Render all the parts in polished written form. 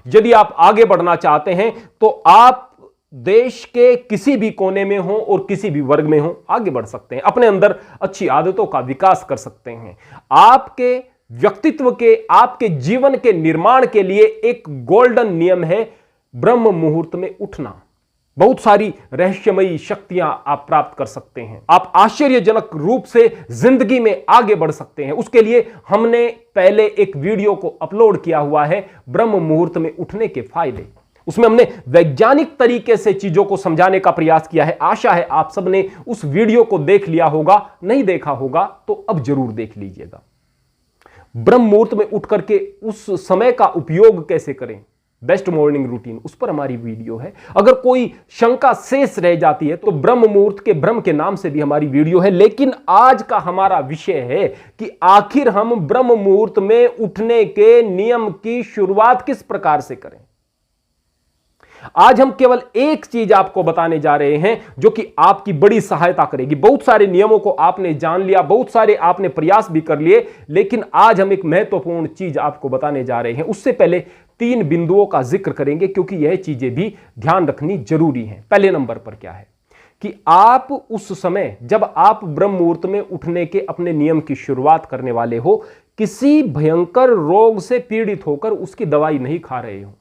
यदि आप आगे बढ़ना चाहते हैं तो आप देश के किसी भी कोने में हो और किसी भी वर्ग में हो, आगे बढ़ सकते हैं, अपने अंदर अच्छी आदतों का विकास कर सकते हैं। आपके व्यक्तित्व के, आपके जीवन के निर्माण के लिए एक गोल्डन नियम है ब्रह्म मुहूर्त में उठना। बहुत सारी रहस्यमयी शक्तियां आप प्राप्त कर सकते हैं, आप आश्चर्यजनक रूप से जिंदगी में आगे बढ़ सकते हैं। उसके लिए हमने पहले एक वीडियो को अपलोड किया हुआ है, ब्रह्म मुहूर्त में उठने के फायदे। उसमें हमने वैज्ञानिक तरीके से चीजों को समझाने का प्रयास किया है। आशा है आप सबने उस वीडियो को देख लिया होगा, नहीं देखा होगा तो अब जरूर देख लीजिएगा। ब्रह्म मुहूर्त में उठ करके उस समय का उपयोग कैसे करें, बेस्ट मॉर्निंग रूटीन, उस पर हमारी वीडियो है। अगर कोई शंका शेष रह जाती है तो ब्रह्म मुहूर्त के ब्रह्म के नाम से भी हमारी वीडियो है। लेकिन आज का हमारा विषय है कि आखिर हम ब्रह्म मुहूर्त में उठने के नियम की शुरुआत किस प्रकार से करें। आज हम केवल एक चीज आपको बताने जा रहे हैं जो कि आपकी बड़ी सहायता करेगी। बहुत सारे नियमों को आपने जान लिया, बहुत सारे आपने प्रयास भी कर लिए, लेकिन आज हम एक महत्वपूर्ण चीज आपको बताने जा रहे हैं। उससे पहले 3 बिंदुओं का जिक्र करेंगे क्योंकि यह चीजें भी ध्यान रखनी जरूरी है। पहले नंबर पर क्या है कि आप उस समय जब आप ब्रह्म मुहूर्त में उठने के अपने नियम की शुरुआत करने वाले हो, किसी भयंकर रोग से पीड़ित होकर उसकी दवाई नहीं खा रहे हो।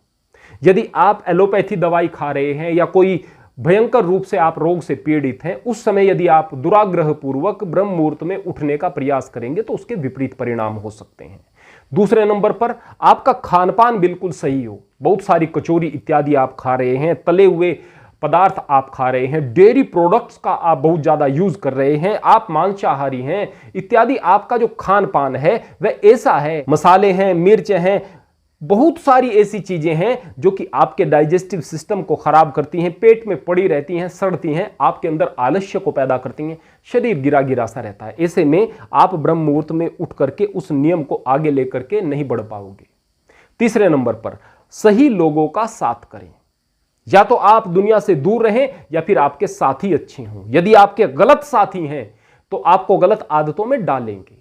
यदि आप एलोपैथी दवाई खा रहे हैं या कोई भयंकर रूप से आप रोग से पीड़ित हैं, उस समय यदि आप दुराग्रह पूर्वक ब्रह्म मुहूर्त में उठने का प्रयास करेंगे तो उसके विपरीत परिणाम हो सकते हैं। दूसरे नंबर पर आपका खानपान बिल्कुल सही हो, बहुत सारी कचौरी इत्यादि आप खा रहे हैं, तले हुए पदार्थ आप खा रहे हैं, डेयरी प्रोडक्ट्स का आप बहुत ज्यादा यूज कर रहे हैं, आप मांसाहारी हैं इत्यादि, आपका जो खान पान है वह ऐसा है, मसाले हैं, मिर्च हैं, बहुत सारी ऐसी चीजें हैं जो कि आपके डाइजेस्टिव सिस्टम को खराब करती हैं, पेट में पड़ी रहती हैं, सड़ती हैं, आपके अंदर आलस्य को पैदा करती हैं, शरीर गिरा गिरा सा रहता है। ऐसे में आप ब्रह्म मुहूर्त में उठ करके उस नियम को आगे लेकर के नहीं बढ़ पाओगे। तीसरे नंबर पर सही लोगों का साथ करें। या तो आप दुनिया से दूर रहें या फिर आपके साथी अच्छे हों। यदि आपके गलत साथी हैं तो आपको गलत आदतों में डालेंगे।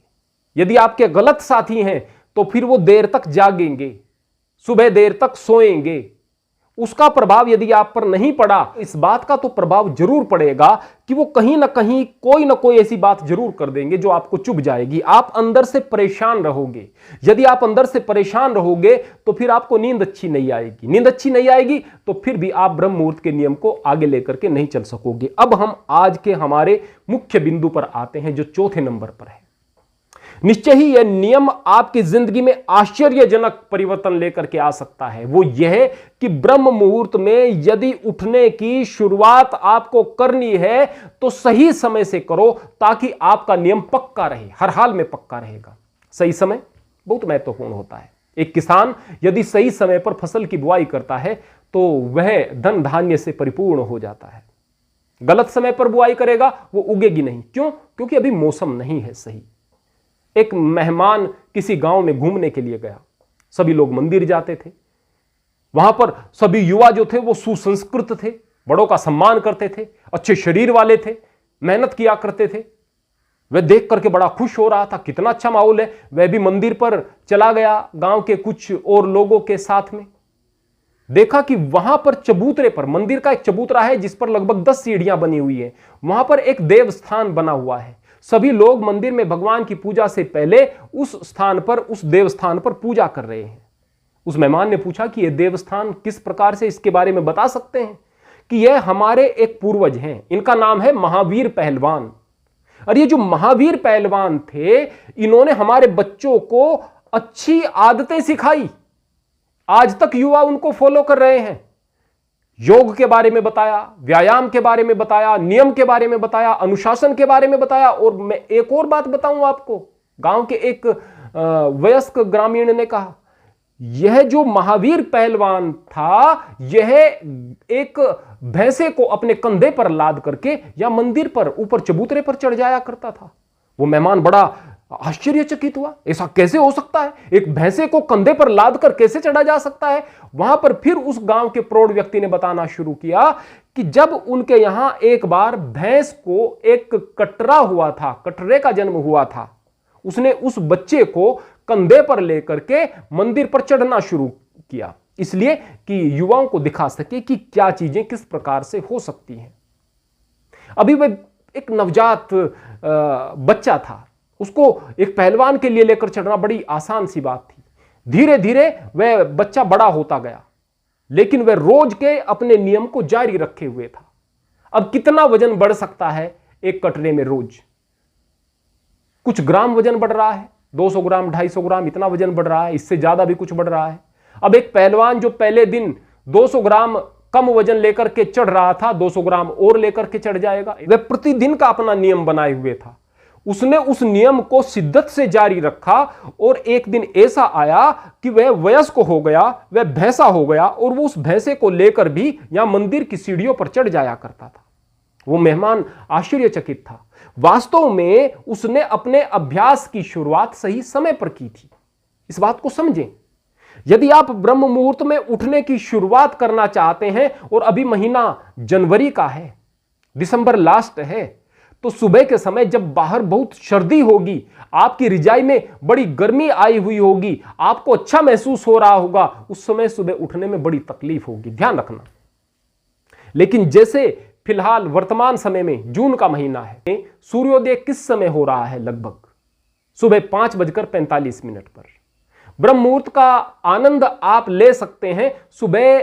यदि आपके गलत साथी हैं तो फिर वो देर तक जागेंगे, सुबह देर तक सोएंगे। उसका प्रभाव यदि आप पर नहीं पड़ा, इस बात का तो प्रभाव जरूर पड़ेगा कि वो कहीं ना कहीं कोई ना कोई ऐसी बात जरूर कर देंगे जो आपको चुभ जाएगी। आप अंदर से परेशान रहोगे। यदि आप अंदर से परेशान रहोगे तो फिर आपको नींद अच्छी नहीं आएगी। नींद अच्छी नहीं आएगी तो फिर भी आप ब्रह्म मुहूर्त के नियम को आगे लेकर के नहीं चल सकोगे। अब हम आज के हमारे मुख्य बिंदु पर आते हैं जो चौथे नंबर पर है। निश्चय ही यह नियम आपकी जिंदगी में आश्चर्यजनक परिवर्तन लेकर के आ सकता है। वो यह कि ब्रह्म मुहूर्त में यदि उठने की शुरुआत आपको करनी है तो सही समय से करो ताकि आपका नियम पक्का रहे, हर हाल में पक्का रहेगा। सही समय बहुत महत्वपूर्ण होता है। एक किसान यदि सही समय पर फसल की बुआई करता है तो वह धन धान्य से परिपूर्ण हो जाता है। गलत समय पर बुआई करेगा वो उगेगी नहीं। क्यों? क्योंकि अभी मौसम नहीं है सही। एक मेहमान किसी गांव में घूमने के लिए गया, सभी लोग मंदिर जाते थे, वहां पर सभी युवा जो थे वो सुसंस्कृत थे, बड़ों का सम्मान करते थे, अच्छे शरीर वाले थे, मेहनत किया करते थे। वह देख करके बड़ा खुश हो रहा था, कितना अच्छा माहौल है। वह भी मंदिर पर चला गया गांव के कुछ और लोगों के साथ में। देखा कि वहां पर चबूतरे पर, मंदिर का एक चबूतरा है जिस पर लगभग 10 सीढ़ियां बनी हुई है, वहां पर एक देवस्थान बना हुआ है। सभी लोग मंदिर में भगवान की पूजा से पहले उस स्थान पर, उस देवस्थान पर पूजा कर रहे हैं। उस मेहमान ने पूछा कि यह देवस्थान किस प्रकार से, इसके बारे में बता सकते हैं? कि यह हमारे एक पूर्वज हैं, इनका नाम है महावीर पहलवान। और ये जो महावीर पहलवान थे, इन्होंने हमारे बच्चों को अच्छी आदतें सिखाई। आज तक युवा उनको फॉलो कर रहे हैं। योग के बारे में बताया, व्यायाम के बारे में बताया, नियम के बारे में बताया, अनुशासन के बारे में बताया। और मैं एक और बात बताऊं आपको, गांव के एक वयस्क ग्रामीण ने कहा, यह जो महावीर पहलवान था, यह एक भैंसे को अपने कंधे पर लाद करके या मंदिर पर ऊपर चबूतरे पर चढ़ जाया करता था। वो मेहमान बड़ा आश्चर्यचकित हुआ, ऐसा कैसे हो सकता है? एक भैंसे को कंधे पर लाद कर कैसे चढ़ा जा सकता है? वहां पर फिर उस गांव के प्रौढ़ व्यक्ति ने बताना शुरू किया कि जब उनके यहां एक बार भैंस को एक कटरा हुआ था, कटरे का जन्म हुआ था, उसने उस बच्चे को कंधे पर लेकर के मंदिर पर चढ़ना शुरू किया। इसलिए कि युवाओं को दिखा सके कि क्या चीजें किस प्रकार से हो सकती हैं। अभी वह एक नवजात बच्चा था, उसको एक पहलवान के लिए लेकर चढ़ना बड़ी आसान सी बात थी। धीरे धीरे वह बच्चा बड़ा होता गया, लेकिन वह रोज के अपने नियम को जारी रखे हुए था। अब कितना वजन बढ़ सकता है एक कटरे में रोज? कुछ ग्राम वजन बढ़ रहा है, 200 ग्राम 250 ग्राम इतना वजन बढ़ रहा है, इससे ज्यादा भी कुछ बढ़ रहा है। अब एक पहलवान जो पहले दिन 200 ग्राम कम वजन लेकर के चढ़ रहा था, 200 ग्राम और लेकर के चढ़ जाएगा। वह प्रतिदिन का अपना नियम बनाए हुए था, उसने उस नियम को शिद्दत से जारी रखा और एक दिन ऐसा आया कि वह वयस्क हो गया, वह भैंसा हो गया और वो उस भैंसे को लेकर भी यहां मंदिर की सीढ़ियों पर चढ़ जाया करता था। वो मेहमान आश्चर्यचकित था। वास्तव में उसने अपने अभ्यास की शुरुआत सही समय पर की थी। इस बात को समझें। यदि आप ब्रह्म मुहूर्त में उठने की शुरुआत करना चाहते हैं और अभी महीना जनवरी का है, दिसंबर लास्ट है, तो सुबह के समय जब बाहर बहुत सर्दी होगी, आपकी रिजाई में बड़ी गर्मी आई हुई होगी, आपको अच्छा महसूस हो रहा होगा, उस समय सुबह उठने में बड़ी तकलीफ होगी, ध्यान रखना। लेकिन जैसे फिलहाल वर्तमान समय में जून का महीना है, सूर्योदय किस समय हो रहा है? लगभग सुबह 5:45 पर। ब्रह्म मुहूर्त का आनंद आप ले सकते हैं। सुबह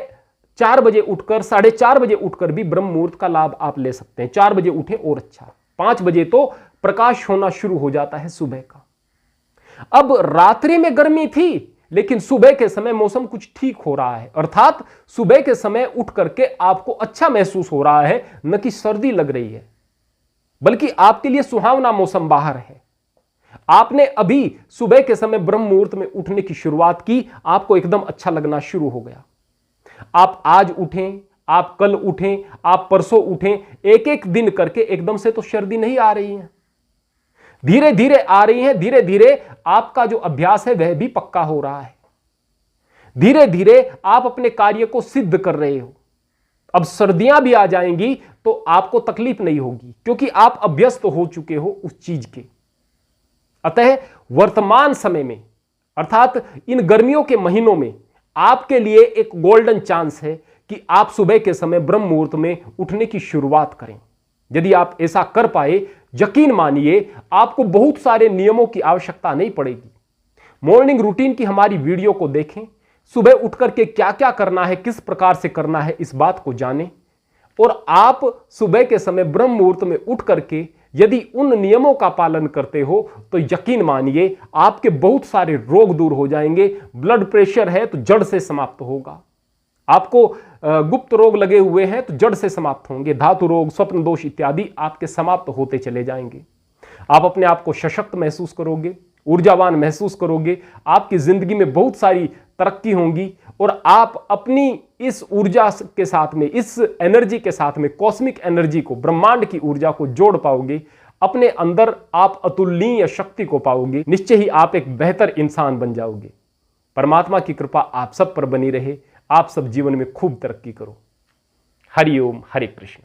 4 बजे उठकर, 4:30 बजे उठकर भी ब्रह्म मुहूर्त का लाभ आप ले सकते हैं। 4 बजे उठे और अच्छा, 5 बजे तो प्रकाश होना शुरू हो जाता है सुबह का। अब रात्रि में गर्मी थी, लेकिन सुबह के समय मौसम कुछ ठीक हो रहा है, अर्थात सुबह के समय उठ करके आपको अच्छा महसूस हो रहा है, न कि सर्दी लग रही है, बल्कि आपके लिए सुहावना मौसम बाहर है। आपने अभी सुबह के समय ब्रह्म मुहूर्त में उठने की शुरुआत की, आपको एकदम अच्छा लगना शुरू हो गया। आप आज उठें, आप कल उठें, आप परसों उठें, एक एक दिन करके एकदम से तो सर्दी नहीं आ रही है, धीरे धीरे आ रही है। धीरे धीरे आपका जो अभ्यास है वह भी पक्का हो रहा है। धीरे धीरे आप अपने कार्य को सिद्ध कर रहे हो। अब सर्दियां भी आ जाएंगी तो आपको तकलीफ नहीं होगी, क्योंकि आप अभ्यस्त हो चुके हो उस चीज के। अतः वर्तमान समय में, अर्थात इन गर्मियों के महीनों में, आपके लिए एक गोल्डन चांस है कि आप सुबह के समय ब्रह्म मुहूर्त में उठने की शुरुआत करें। यदि आप ऐसा कर पाए, यकीन मानिए आपको बहुत सारे नियमों की आवश्यकता नहीं पड़ेगी। मॉर्निंग रूटीन की हमारी वीडियो को देखें, सुबह उठ करके क्या क्या करना है, किस प्रकार से करना है, इस बात को जानें और आप सुबह के समय ब्रह्म मुहूर्त में उठ करके यदि उन नियमों का पालन करते हो तो यकीन मानिए आपके बहुत सारे रोग दूर हो जाएंगे। ब्लड प्रेशर है तो जड़ से समाप्त होगा, आपको गुप्त रोग लगे हुए हैं तो जड़ से समाप्त होंगे, धातु रोग, स्वप्न दोष इत्यादि आपके समाप्त होते चले जाएंगे। आप अपने आप को सशक्त महसूस करोगे, ऊर्जावान महसूस करोगे, आपकी जिंदगी में बहुत सारी तरक्की होंगी और आप अपनी इस ऊर्जा के साथ में, इस एनर्जी के साथ में, कॉस्मिक एनर्जी को, ब्रह्मांड की ऊर्जा को जोड़ पाओगे। अपने अंदर आप अतुलनीय शक्ति को पाओगे। निश्चय ही आप एक बेहतर इंसान बन जाओगे। परमात्मा की कृपा आप सब पर बनी रहे। आप सब जीवन में खूब तरक्की करो। हरि ओम, हरे कृष्ण।